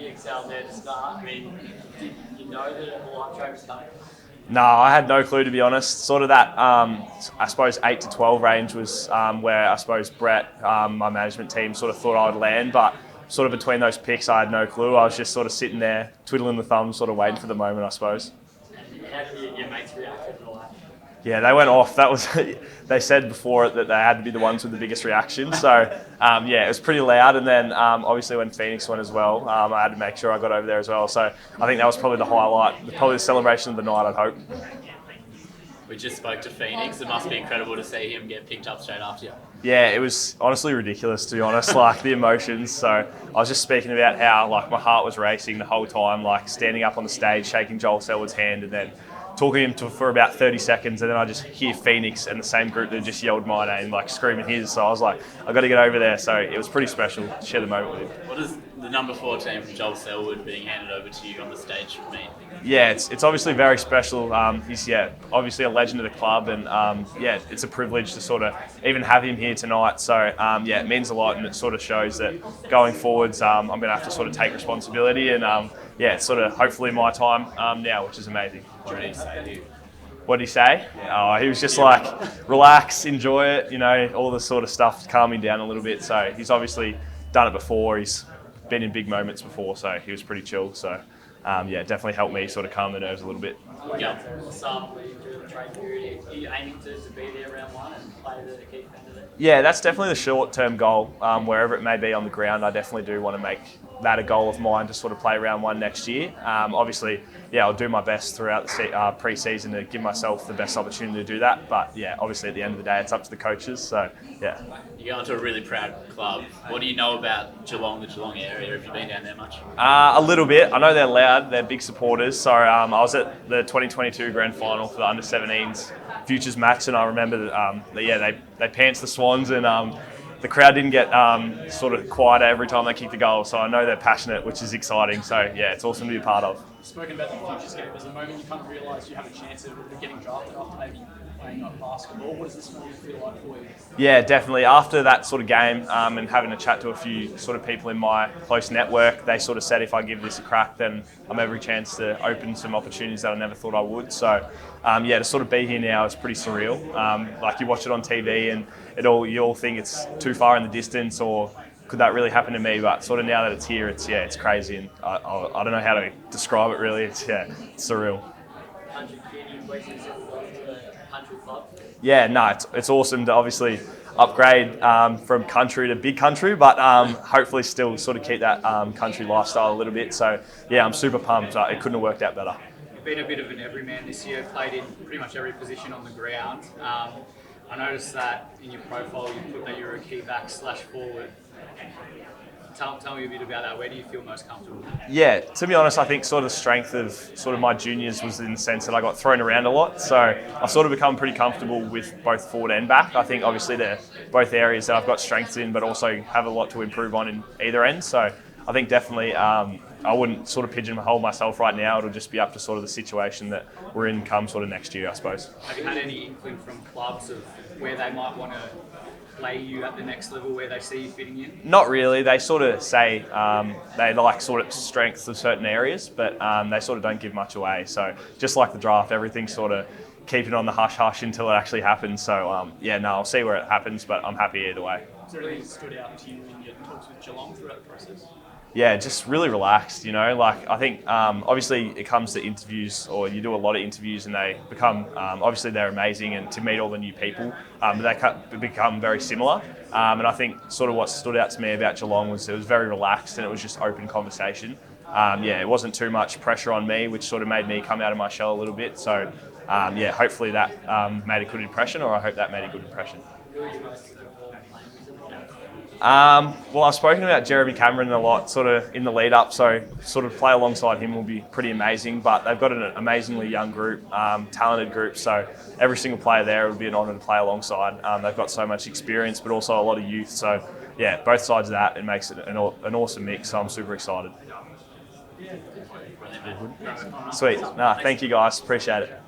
you excelled there to start. I mean, did you know that a live trade was coming? No, I had no clue, to be honest. Sort of that, I suppose 8 to 12 range was where I suppose Brett, my management team, sort of thought I would land. But sort of between those picks, I had no clue. I was just sort of sitting there, twiddling the thumbs, sort of waiting for the moment, I suppose. And how did your mates react to all that? Yeah, they went off. That was they said before it that they had to be the ones with the biggest reaction. So yeah, it was pretty loud. And then obviously when Phoenix went as well, I had to make sure I got over there as well. So I think that was probably the highlight, probably the celebration of the night, I'd hope. We just spoke to Phoenix. It must be incredible to see him get picked up straight after you. Yeah, it was honestly ridiculous, to be honest, like the emotions. So I was just speaking about how like my heart was racing the whole time, like standing up on the stage, shaking Joel Selwood's hand, and then talking to him for about 30 seconds, and then I just hear Phoenix and the same group that just yelled my name, like screaming his. So I was like, I've got to get over there. So it was pretty special to share the moment with him. What does the number 14 from Joel Selwood being handed over to you on the stage mean? Yeah, it's obviously very special. He's obviously a legend of the club, and yeah, it's a privilege to sort of even have him here tonight. So yeah, it means a lot, and it sort of shows that going forwards, I'm going to have to sort of take responsibility, and yeah, it's sort of hopefully my time now, which is amazing. What did he say to you? What did he say? Oh, he was just like, relax, enjoy it, you know, all the sort of stuff, calming down a little bit. So he's obviously done it before. He's been in big moments before, so he was pretty chill. So yeah, definitely helped me sort of calm the nerves a little bit. Yeah. During the trade period, are you aiming to be there round one and play the key defender there? Yeah, that's definitely the short-term goal. Wherever it may be on the ground, I definitely do want to make that a goal of mine to sort of play round one next year. Obviously, yeah, I'll do my best throughout the pre-season to give myself the best opportunity to do that. But yeah, obviously at the end of the day, it's up to the coaches. So yeah. You go into a really proud club. What do you know about Geelong, the Geelong area? Have you been down there much? A little bit. I know they're loud. They're big supporters. So I was at the 2022 Grand Final for the Under-17s Futures match, and I remember that yeah, they pantsed the Swans, and the crowd didn't get sort of quieter every time they kicked a goal. So I know they're passionate, which is exciting. So yeah, it's awesome to be a part of. Spoken about the Futures game, was the moment you kind of realised you have a chance of getting drafted after maybe playing up basketball. What does this moment feel like for you? Yeah, definitely. After that sort of game and having a chat to a few sort of people in my close network, they sort of said if I give this a crack, then I'm every chance to open some opportunities that I never thought I would. So yeah, to sort of be here now is pretty surreal. Like you watch it on TV and you all think it's too far in the distance, or could that really happen to me? But sort of now that it's here, it's crazy, and I don't know how to describe it really. It's surreal. Yeah, no, it's awesome to obviously upgrade from country to big country, but hopefully still sort of keep that country lifestyle a little bit. So yeah, I'm super pumped. It couldn't have worked out better. You've been a bit of an everyman this year, played in pretty much every position on the ground. I noticed that in your profile you put that you're a key back / forward. Tell me a bit about that. Where do you feel most comfortable? Yeah, to be honest, I think sort of the strength of sort of my juniors was in the sense that I got thrown around a lot. So I've sort of become pretty comfortable with both forward and back. I think obviously they're both areas that I've got strengths in, but also have a lot to improve on in either end. So I think definitely I wouldn't sort of pigeonhole myself right now. It'll just be up to sort of the situation that we're in come sort of next year, I suppose. Have you had any inkling from clubs of where they might want to play you at the next level, where they see you fitting in? Not really. They sort of say they like sort of strengths of certain areas, but they sort of don't give much away. So just like the draft, everything's sort of keeping on the hush-hush until it actually happens. So yeah, no, I'll see where it happens, but I'm happy either way. Has there anything that stood out to you in your talks with Geelong throughout the process? Yeah, just really relaxed, you know. Like I think obviously it comes to interviews, or you do a lot of interviews, and they become obviously they're amazing, and to meet all the new people, but they become very similar. And I think sort of what stood out to me about Geelong was it was very relaxed, and it was just open conversation. Yeah, it wasn't too much pressure on me, which sort of made me come out of my shell a little bit. So yeah, hopefully that made a good impression, or I hope that made a good impression. Well, I've spoken about Jeremy Cameron a lot sort of in the lead up, so sort of play alongside him will be pretty amazing, but they've got an amazingly young group, talented group, so every single player there would be an honour to play alongside. They've got so much experience, but also a lot of youth, so yeah, both sides of that, it makes it an awesome mix, so I'm super excited. Sweet. Thank you guys, appreciate it.